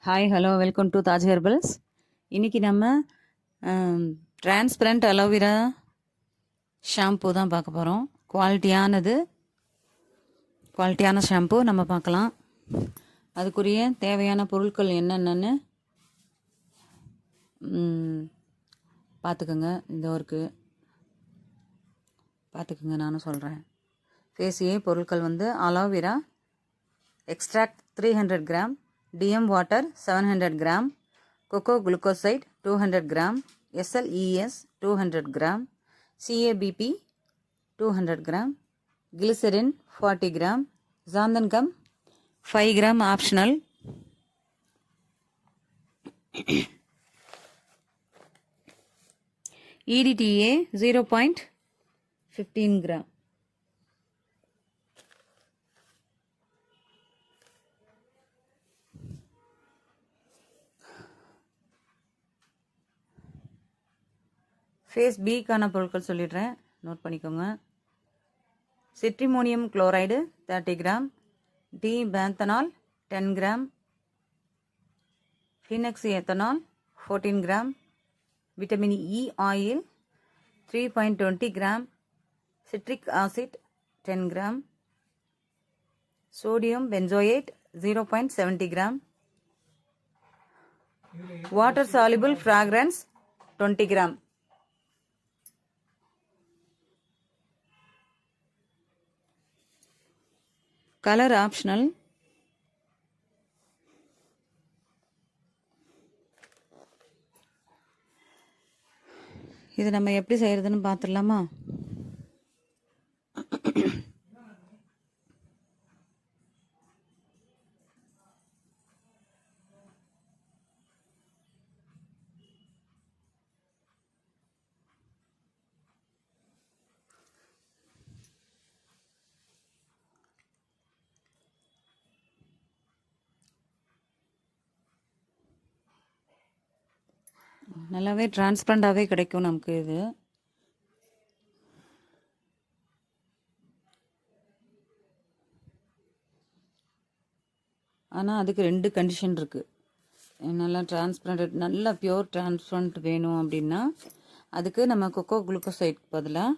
Hi hello welcome to Taj herbals. இன்றைக்கி நம்ம transparent aloe vera shampoo தான் பார்க்க போகிறோம். குவாலிட்டியான ஷாம்பு நம்ம பார்க்கலாம். அதுக்குரிய தேவையான பொருட்கள் என்னென்னு பார்த்துக்குங்க. இந்த ஒர்க்கு பார்த்துக்குங்க, நானும் சொல்கிறேன். ஃபேஸியே பொருட்கள் வந்து aloe vera extract 300 gram, DM water 700 gram, cocoa glucoside 200 gram, SLES 200 gram, CABP 200 gram, glycerin 40 gram, xanthan gum 5 gram optional, EDTA 0.15 gram. Face பிக்கான பொருட்கள் சொல்லிடுறேன், நோட் பண்ணிக்கோங்க. Cetrimonium chloride 30 gram, D panthenol 10 gram, phenoxy ethanol 14 gram, vitamin E oil 3.20 gram, citric acid 10 gram, sodium benzoate 0.70 gram, water soluble fragrance 20 gram. Colour optional. இது நம்ம எப்படி செய்யறதுன்னு பார்த்துடலாமா? நல்லாவே டிரான்ஸ்பரண்டாகவே கிடைக்கும் நமக்கு இது. ஆனால் அதுக்கு 2 கண்டிஷன் இருக்குது. நல்லா டிரான்ஸ்பரண்ட், நல்லா பியூர் டிரான்ஸ்பரண்ட் வேணும் அப்படின்னா அதுக்கு நம்ம கொக்கோ குளுக்கோசைடு பதிலாக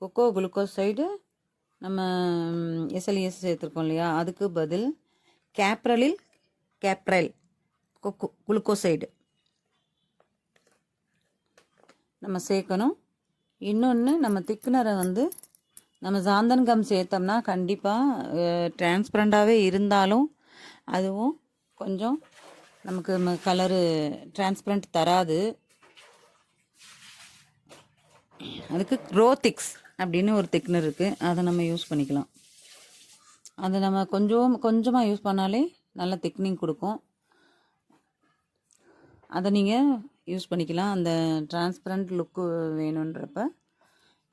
கொக்கோ குளுக்கோசைடு நம்ம SLES சேர்த்துருக்கோம் இல்லையா, அதுக்கு பதில் கேப்ரைல் கொக்கோ குளுக்கோசைடு நம்ம சேர்க்கணும். இன்னொன்று, நம்ம திக்னரை வந்து நம்ம சாந்தன் கம் சேர்த்தோம்னா கண்டிப்பாக டிரான்ஸ்பரண்டாகவே இருந்தாலும் அதுவும் கொஞ்சம் நமக்கு கலரு டிரான்ஸ்பரண்ட் தராது. அதுக்கு ரோதிக்ஸ் அப்படின்னு ஒரு திக்னர் இருக்குது, அதை நம்ம யூஸ் பண்ணிக்கலாம். அதை நம்ம கொஞ்சமாக யூஸ் பண்ணாலே நல்ல திக்னிங் கொடுக்கும். அதை நீங்கள் யூஸ் பண்ணிக்கலாம். அந்த டிரான்ஸ்பரண்ட் லுக்கு வேணுன்றப்ப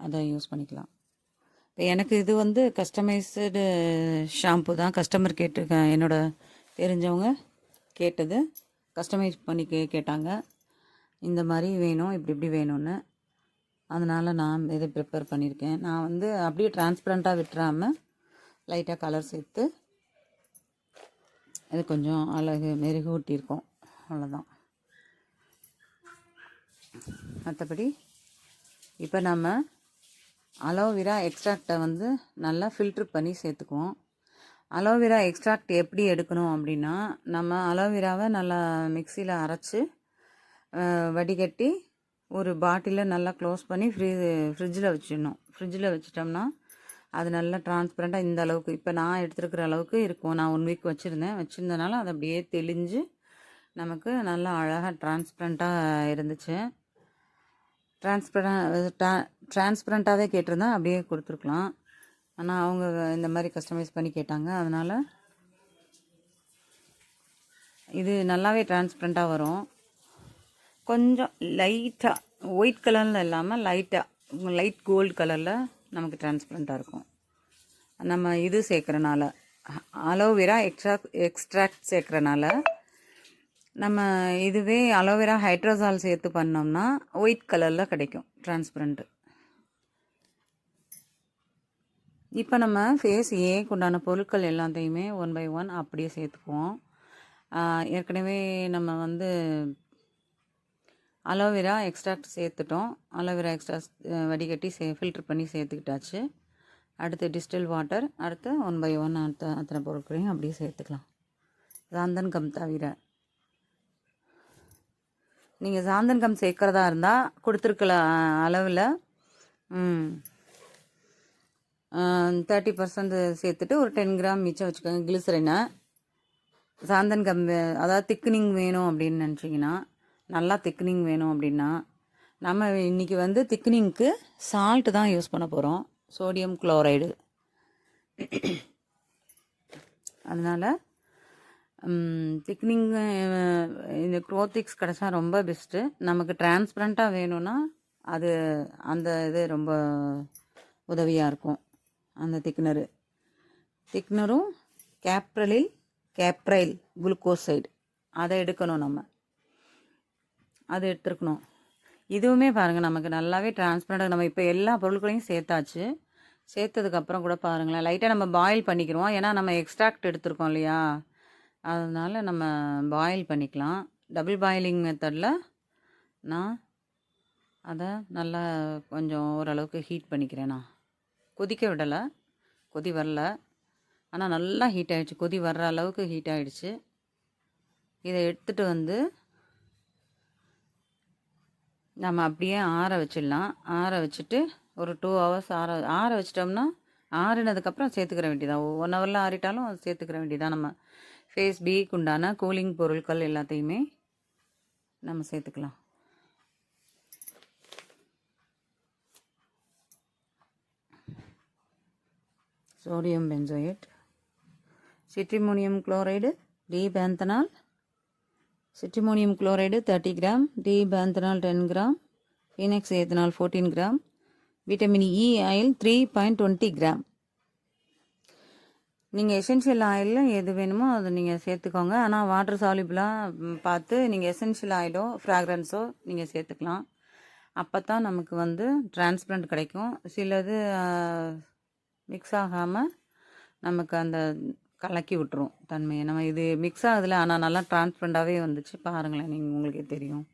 அதை யூஸ் பண்ணிக்கலாம். இப்போ எனக்கு இது வந்து கஸ்டமைஸ்டு ஷாம்பு தான். கஸ்டமர் என்னோட தெரிஞ்சவங்க கேட்டது, கஸ்டமைஸ் பண்ணி கேட்டாங்க. இந்த மாதிரி வேணும், இப்படி வேணும்னு. அதனால் நான் இதை ப்ரிப்பேர் பண்ணியிருக்கேன். நான் வந்து அப்படியே டிரான்ஸ்பரண்ட்டாக விட்டுறாமல் லைட்டாக கலர் சேர்த்து இது கொஞ்சம் அழகு மெருகு ஊட்டியிருக்கோம், அவ்வளோதான். மற்றபடி இப்போ நம்ம அலோவேரா எக்ஸ்ட்ராக்டை வந்து நல்லா ஃபில்ட்ரு பண்ணி சேர்த்துக்குவோம். அலோவேரா எக்ஸ்ட்ராக்ட் எப்படி எடுக்கணும் அப்படின்னா, நம்ம அலோவேராவை நல்லா மிக்சியில் அரைச்சி வடிகட்டி ஒரு பாட்டிலில் நல்லா க்ளோஸ் பண்ணி ஃப்ரிட்ஜில் வச்சிடணும். ஃப்ரிட்ஜில் வச்சிட்டோம்னா அது நல்லா டிரான்ஸ்பரண்ட்டாக இந்த அளவுக்கு, இப்போ நான் எடுத்துருக்கிற அளவுக்கு இருக்கும். நான் 1 வீக் வச்சுருந்தனால அது அப்படியே தெளிஞ்சு நமக்கு நல்லா அழகாக டிரான்ஸ்பரண்ட்டாக இருந்துச்சு. டிரான்ஸ்பரண்ட்டாகவே கேட்டிருந்தா அப்படியே கொடுத்துருக்கலாம். ஆனால் அவங்க இந்த மாதிரி கஸ்டமைஸ் பண்ணி கேட்டாங்க. அதனால் இது நல்லாவே டிரான்ஸ்பரண்ட்டாக வரும். கொஞ்சம் லைட்டாக ஒயிட் கலரில் இல்லாமல் லைட் கோல்டு கலரில் நமக்கு டிரான்ஸ்பரண்ட்டாக இருக்கும். நம்ம இது சேர்க்குறனால, அலோவேரா எக்ஸ்ட்ராக்ட் சேர்க்குறனால, நம்ம இதுவே அலோவேரா ஹைட்ரோசால் சேர்த்து பண்ணோம்னா ஒயிட் கலரில் கிடைக்கும் டிரான்ஸ்பரண்ட்டு. இப்போ நம்ம ஃபேஸ் ஏக்கு உண்டான பொருட்கள் எல்லாத்தையுமே 1 by 1 அப்படியே சேர்த்துக்குவோம். ஏற்கனவே நம்ம வந்து அலோவேரா எக்ஸ்ட்ராக்ட் சேர்த்துட்டோம். அலோவேரா எக்ஸ்ட்ராக்ட் வடிகட்டி ஃபில்ட்ரு பண்ணி சேர்த்துக்கிட்டாச்சு. அடுத்து டிஸ்டில் வாட்டர், அடுத்து 1 by 1 அத்தனை பொருட்களையும் அப்படியே சேர்த்துக்கலாம். சாந்தன் கம் தவிர நீங்கள் சாந்தன் கம் சேர்க்குறதா இருந்தால் கொடுத்துருக்கல அளவில் 30% சேர்த்துட்டு ஒரு 10 கிராம் மிச்சம் வச்சுக்கோங்க கிளிசரினை. சாந்தன் கம் அதாவது திக்னிங் வேணும் அப்படின்னு நினச்சிங்கன்னா, நல்லா திக்னிங் வேணும் அப்படின்னா, நம்ம இன்றைக்கி வந்து திக்னிங்க்கு சால்ட்டு தான் யூஸ் பண்ண போகிறோம், சோடியம் குளோரைடு. அதனால் திக்னிங் இந்த குரோத்திக்ஸ் கிடச்சா ரொம்ப பெஸ்ட்டு. நமக்கு டிரான்ஸ்பரண்ட்டாக வேணும்னா அது அந்த இது ரொம்ப உதவியாக இருக்கும். அந்த திக்னரும் கேப்ரைல் குளுக்கோசைடு அதை எடுக்கணும். நம்ம அதை எடுத்துருக்கணும். இதுவுமே பாருங்கள் நமக்கு நல்லாவே டிரான்ஸ்பரண்ட்டாக. நம்ம இப்போ எல்லா பொருட்களையும் சேர்த்தாச்சு. சேர்த்ததுக்கப்புறம் கூட பாருங்களேன், லைட்டாக நம்ம பாயில் பண்ணிக்கிறோம். ஏன்னா நம்ம எக்ஸ்ட்ராக்ட் எடுத்துருக்கோம் இல்லையா, அதனால் நம்ம பாயில் பண்ணிக்கலாம். டபுள் பாயிலிங் மெத்தடில் நான் அதை நல்லா கொஞ்சம் ஓரளவுக்கு ஹீட் பண்ணிக்கிறேன். நான் கொதிக்க விடலை, கொதி வரல, ஆனால் நல்லா ஹீட் ஆகிடுச்சு. கொதி வர்ற அளவுக்கு ஹீட் ஆகிடுச்சு. இதை எடுத்துகிட்டு வந்து நம்ம அப்படியே ஆற வச்சிடலாம். ஆற வச்சுட்டு ஒரு 2 hours ஆற வச்சிட்டோம்னா, ஆறினதுக்கப்புறம் சேர்த்துக்கிற வேண்டியதான். 1 hourல ஆறிட்டாலும் அது சேர்த்துக்கிற வேண்டியதான். நம்ம ஃபேஸ் பீக்கு உண்டான கூலிங் பொருட்கள் எல்லாத்தையுமே நம்ம சேர்த்துக்கலாம். Sodium benzoate, cetrimonium chloride, D panthenol, cetrimonium chloride 30 gram, D panthenol 10 gram, phenoxy ethanol 14 gram, vitamin E oil 3.20 gram. நீங்கள் எசென்ஷியல் ஆயிலில் எது வேணுமோ அதை நீங்கள் சேர்த்துக்கோங்க. ஆனால் வாட்டர் சால்யூபிளாக பார்த்து நீங்கள் எசென்ஷியல் ஆயிலோ ஃப்ராக்ரன்ஸோ நீங்கள் சேர்த்துக்கலாம். அப்போ தான் நமக்கு வந்து டிரான்ஸ்பரண்ட் கிடைக்கும். சிலது மிக்ஸ் ஆகாமல் நமக்கு அந்த கலக்கி விட்டுரும் தன்மையை. நம்ம இது மிக்ஸ் ஆகுதுல, ஆனால் நல்லா டிரான்ஸ்பரண்டாகவே வந்துச்சு. பாருங்களேன், நீங்கள் உங்களுக்கே தெரியும்.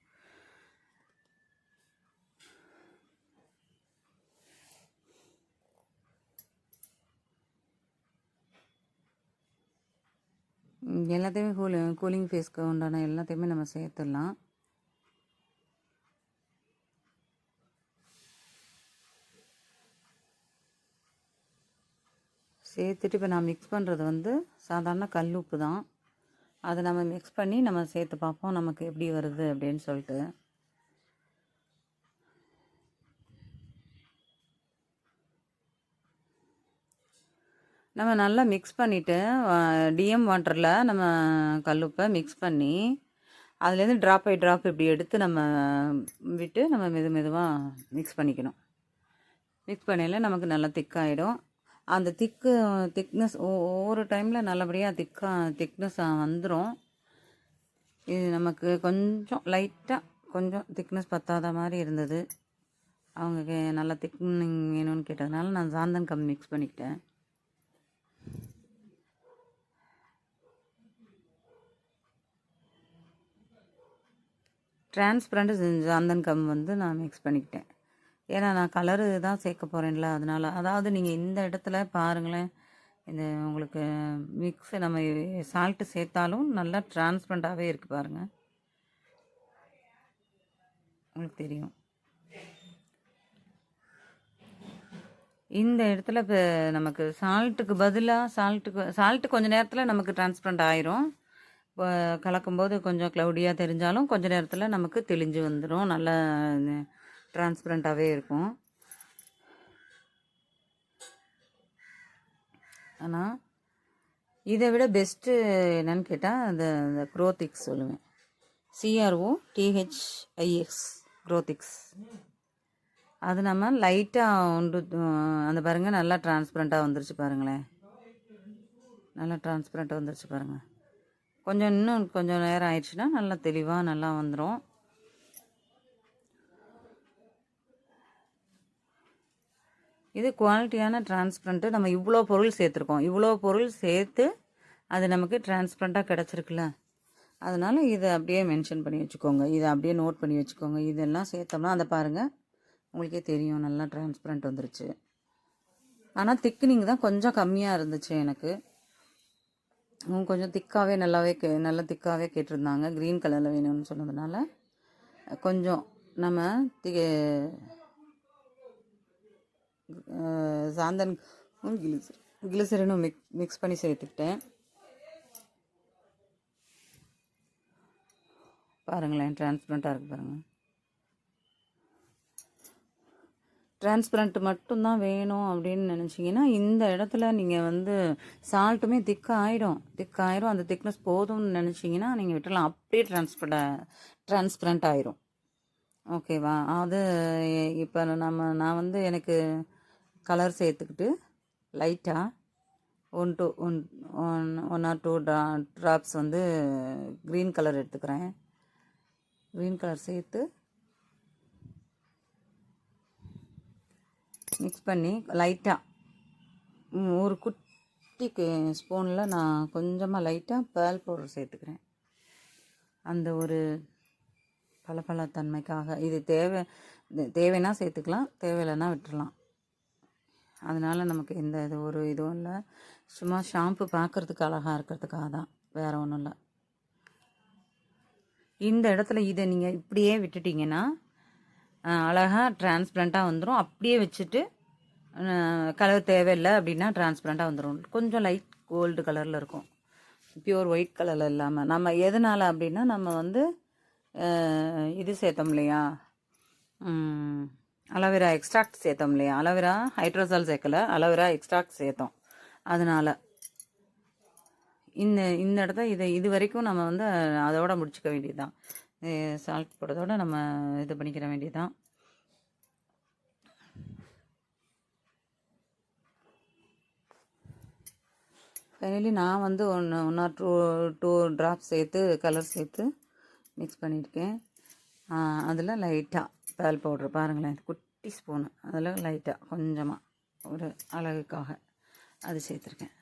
எல்லாத்தையுமே கூலிங் ஃபேஸ்க்கு உண்டான எல்லாத்தையுமே நம்ம சேர்த்துடலாம். சேர்த்துட்டு இப்போ நான் மிக்ஸ் பண்ணுறது வந்து சாதாரண கல் உப்பு தான். அதை நம்ம மிக்ஸ் பண்ணி நம்ம சேர்த்து பார்ப்போம் நமக்கு எப்படி வருது அப்படின்னு சொல்லிட்டு. நம்ம நல்லா மிக்ஸ் பண்ணிவிட்டு டிஎம் வாட்டரில் நம்ம கல்லுப்பை மிக்ஸ் பண்ணி அதுலேருந்து ட்ராப் பை ட்ராப் இப்படி எடுத்து நம்ம விட்டு நம்ம மெதுவாக மிக்ஸ் பண்ணிக்கணும். மிக்ஸ் பண்ணையில் நமக்கு நல்லா திக்காகிடும். அந்த திக்னஸ் ஒவ்வொரு டைமில் நல்லபடியாக திக்னஸாக வந்துடும். இது நமக்கு கொஞ்சம் லைட்டாக கொஞ்சம் திக்னஸ் பத்தாத மாதிரி இருந்தது. அவங்க நல்லா திக்னிங் வேணும்னு கேட்டதுனால நான் சாந்தன் கம் மிக்ஸ் பண்ணிக்கிட்டேன். டிரான்ஸ்பரண்ட் சாந்தன் கம் வந்து நான் மிக்ஸ் பண்ணிக்கிட்டேன். ஏன்னா நான் கலரு தான் சேர்க்க போகிறேன்ல, அதனால். அதாவது நீங்கள் இந்த இடத்துல பாருங்களேன், இந்த உங்களுக்கு மிக்ஸை நம்ம சால்ட்டு சேர்த்தாலும் நல்லா டிரான்ஸ்பரண்ட்டாகவே இருக்குது பாருங்கள், உங்களுக்கு தெரியும். இந்த இடத்துல இப்போ நமக்கு சால்ட்டுக்கு பதிலாக சால்ட்டு கொஞ்சம் நேரத்தில் நமக்கு டிரான்ஸ்பரண்ட் ஆயிரும். இப்போ கலக்கும்போது கொஞ்சம் க்ளவுடியாக தெரிஞ்சாலும் கொஞ்சம் நேரத்தில் நமக்கு தெளிஞ்சு வந்துடும், நல்லா டிரான்ஸ்பரண்ட்டாகவே இருக்கும். ஆனால் இதை விட பெஸ்ட்டு என்னன்னு கேட்டால் அந்த குரோத்திக்ஸ் சொல்லுவேன். CROTHIX குரோத்திக்ஸ். அது நம்ம லைட்டாக அந்த பாருங்கள், நல்லா டிரான்ஸ்பரண்ட்டாக வந்துருச்சு பாருங்களேன், நல்லா டிரான்ஸ்பரண்ட்டாக வந்துருச்சு பாருங்கள். இன்னும் கொஞ்சம் நேரம் ஆயிடுச்சுன்னா நல்லா தெளிவாக நல்லா வந்துடும். இது குவாலிட்டியான டிரான்ஸ்பரண்ட்டு. நம்ம இவ்வளோ பொருள் சேர்த்துருக்கோம், இவ்வளோ பொருள் சேர்த்து அது நமக்கு டிரான்ஸ்பரண்ட்டாக கிடச்சிருக்குல்ல. அதனால் இதை அப்படியே மென்ஷன் பண்ணி வச்சுக்கோங்க, இதை அப்படியே நோட் பண்ணி வச்சுக்கோங்க. இதெல்லாம் சேர்த்தோம்னா அதை பாருங்கள், உங்களுக்கே தெரியும் நல்லா டிரான்ஸ்பரண்ட் வந்துருச்சு. ஆனால் திக்னிங் தான் கொஞ்சம் கம்மியாக இருந்துச்சு எனக்கு. கொஞ்சம் திக்காகவே நல்லா திக்காகவே கேட்டிருந்தாங்க. க்ரீன் கலரில் வேணும்னு சொன்னதுனால கொஞ்சம் நம்ம சாந்தன் கிளிசரினும் மிக்ஸ் பண்ணி சேர்த்துக்கிட்டேன். பாருங்களேன், டிரான்ஸ்பரண்ட்டாக இருக்குது பாருங்கள். டிரான்ஸ்பரண்ட் மட்டும்தான் வேணும் அப்படின்னு நினச்சிங்கன்னா இந்த இடத்துல நீங்கள் வந்து சால்ட்டுமே திக்காயிடும். அந்த திக்னஸ் போதும்னு நினச்சிங்கன்னா நீங்கள் விட்டுடலாம். அப்படியே டிரான்ஸ்பரண்ட் ஆயிரும். ஓகேவா? அது இப்போ நான் வந்து எனக்கு கலர் சேர்த்துக்கிட்டு லைட்டாக 1 or 2 ட்ராப்ஸ் வந்து க்ரீன் கலர் எடுத்துக்கிறேன். க்ரீன் கலர் சேர்த்து மிக்ஸ் பண்ணி லைட்டாக ஒரு குட்டி ஸ்பூனில் நான் கொஞ்சமாக லைட்டாக பேல் பவுடர் சேர்த்துக்கிறேன். அந்த ஒரு பளபளத்தன்மைக்காக. இது தேவைன்னா சேர்த்துக்கலாம், தேவையில்லைன்னா விட்டுடலாம். அதனால் நமக்கு எந்த இதுவும் இல்லை. சும்மா ஷாம்பு பார்க்குறதுக்கு அழகாக இருக்கிறதுக்காக தான், வேறு ஒன்றும் இல்லை. இந்த இடத்துல இதை நீங்கள் இப்படியே விட்டுட்டிங்கன்னா அழகாக டிரான்ஸ்பரண்ட்டாக வந்துடும். அப்படியே வச்சுட்டு கலர் தேவையில்லை அப்படின்னா டிரான்ஸ்பரண்ட்டாக வந்துடும். கொஞ்சம் லைட் கோல்டு கலரில் இருக்கும், பியூர் ஒயிட் கலரில் இல்லாமல். நம்ம எதனால் அப்படின்னா நம்ம வந்து இது சேர்த்தோம் இல்லையா, அலோவேரா எக்ஸ்ட்ராக்ட் சேர்த்தோம் இல்லையா. அலோவேரா ஹைட்ரோசால் சேர்க்கலை, அலோவேரா எக்ஸ்ட்ராக்ட் சேர்த்தோம். அதனால் இந்த இடத்த இது வரைக்கும் நம்ம வந்து அதோட முடிச்சுக்க வேண்டியது தான். சால்ட் போடுறதோட நம்ம இது பண்ணிக்கிற வேண்டியது தான். ஃபைனலி நான் வந்து 1 or 2 ட்ராப்ஸ் சேர்த்து கலர் சேர்த்து மிக்ஸ் பண்ணியிருக்கேன். அதில் லைட்டாக பேல் பவுட்ரு பாருங்களேன், குட்டி ஸ்பூனு, அதில் லைட்டாக கொஞ்சமாக ஒரு அழகுக்காக அது சேர்த்துருக்கேன்.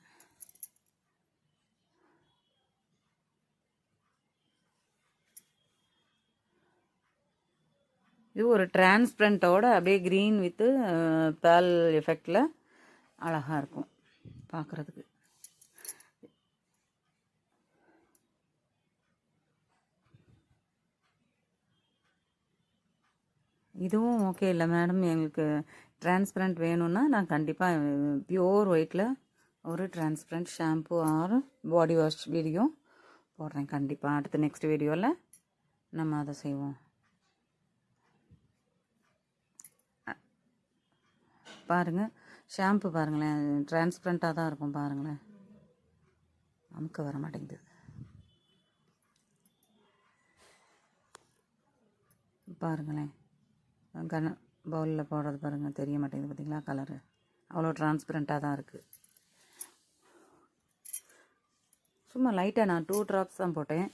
இது ஒரு டிரான்ஸ்பரண்ட்டோட அப்படியே க்ரீன் வித்து பேல் எஃபெக்டில் அழகாக இருக்கும் பார்க்குறதுக்கு. இதுவும் ஓகே இல்லை மேடம், எங்களுக்கு டிரான்ஸ்பரண்ட் வேணும்னா நான் கண்டிப்பாக பியூர் ஒயிட்டில் ஒரு transparent shampoo or body wash video போடுறேன் கண்டிப்பாக. அடுத்த நெக்ஸ்ட் வீடியோவில் நம்ம அதை செய்வோம். பாருங்கள், ஷாம்பு பாருங்களேன், டிரான்ஸ்பரண்ட்டாக தான் இருக்கும் பாருங்களேன். அமுக்க வர மாட்டேங்குது பாருங்களேன். பவுலில் போடுறது பாருங்கள், தெரிய மாட்டேங்குது பார்த்தீங்களா கலரு. அவ்வளோ டிரான்ஸ்பரண்ட்டாக தான் இருக்குது. சும்மா லைட்டாக நான் 2 ட்ராப்ஸ் தான் போட்டேன்.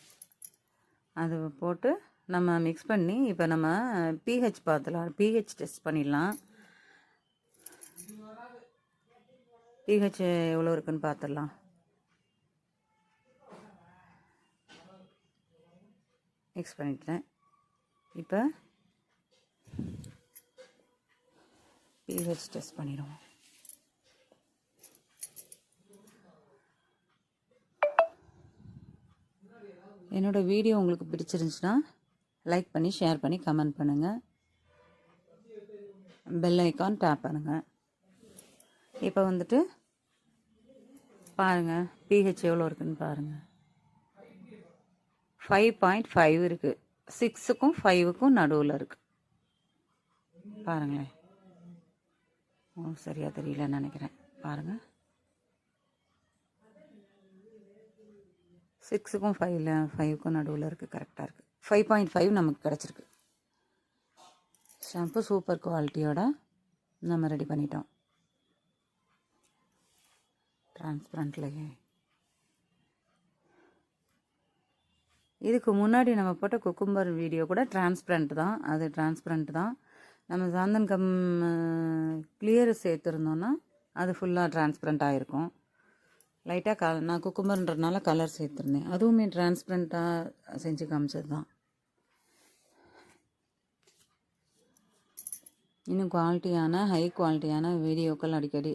அது போட்டு நம்ம மிக்ஸ் பண்ணி இப்போ நம்ம பிஹெச் பார்த்துலாம், பிஹெச் டெஸ்ட் பண்ணிடலாம். பிஹெச் எவ்வளோ இருக்குன்னு பார்த்துடலாம். மிக்ஸ் பண்ணிட்டேன். இப்போ பிஹெச் டெஸ்ட் பண்ணிடுவோம். என்னோடய வீடியோ உங்களுக்கு பிடிச்சிருந்துச்சுன்னா லைக் பண்ணி, ஷேர் பண்ணி, கமெண்ட் பண்ணுங்கள். பெல் ஐக்கான் டேப் பண்ணுங்கள். இப்போ வந்துட்டு பாருங்கள் பிஹெச் எவ்வளோ இருக்குதுன்னு பாருங்கள். 5.5 இருக்குது. 6க்கும் 5க்கும் நடுவில் இருக்குது பாருங்களேன். சரியாக தெரியலன்னு நினைக்கிறேன். பாருங்கள், 6க்கும் 5க்கும் நடுவில் இருக்குது, கரெக்டாக இருக்குது. 5.5 நமக்கு கிடச்சிருக்கு. ஷாம்பு சூப்பர் குவாலிட்டியோட நம்ம ரெடி பண்ணிட்டோம். டிரான்ஸ்பரண்ட்லேயே இதுக்கு முன்னாடி நம்ம போட்ட குக்கும்பர் வீடியோ கூட டிரான்ஸ்பரண்ட் தான், அது டிரான்ஸ்பரண்ட் தான். நம்ம சாந்தன் கிளியர் சேர்த்துருந்தோன்னா அது ஃபுல்லாக டிரான்ஸ்பரண்ட் ஆகிருக்கும். லைட்டாக நான் குக்கும்பர்ன்றதுனால கலர் சேர்த்துருந்தேன், அதுவுமே டிரான்ஸ்பரண்ட்டாக செஞ்சு காமிச்சது தான். இன்னும் ஹை குவாலிட்டியான வீடியோக்கள் அடிக்கடி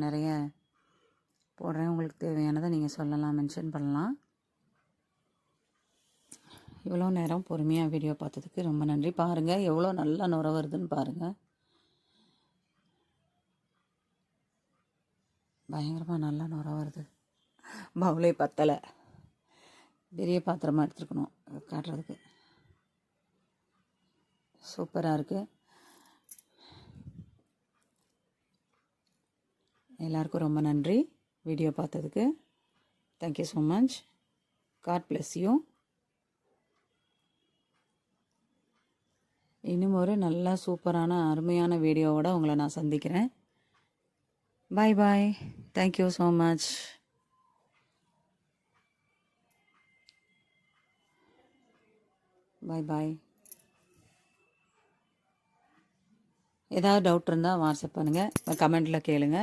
நிறைய போடுறேன். உங்களுக்கு தேவையானதை நீங்கள் சொல்லலாம், மென்ஷன் பண்ணலாம். இவ்வளோ நேரம் பொறுமையாக வீடியோ பார்த்ததுக்கு ரொம்ப நன்றி. பாருங்கள் எவ்வளோ நல்லா நுர வருதுன்னு பாருங்கள். பயங்கரமாக நல்லா நுர வருது. பவுலே பத்தலை, பெரிய பாத்திரமாக எடுத்துருக்கணும் காட்டுறதுக்கு. சூப்பராக இருக்குது. எல்லாருக்கும் ரொம்ப நன்றி வீடியோ பார்த்ததுக்கு. Thank you so much. God bless you. இன்னும் ஒரு நல்ல சூப்பரான அருமையான வீடியோவோட உங்களை நான் சந்திக்கிறேன். Bye bye. Thank you so much. Bye bye. ஏதாவது டவுட் இருந்தால் வாட்ஸ்அப் பண்ணுங்கள், கமெண்டில் கேளுங்க.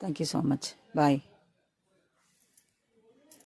Thank you so much. பாய்.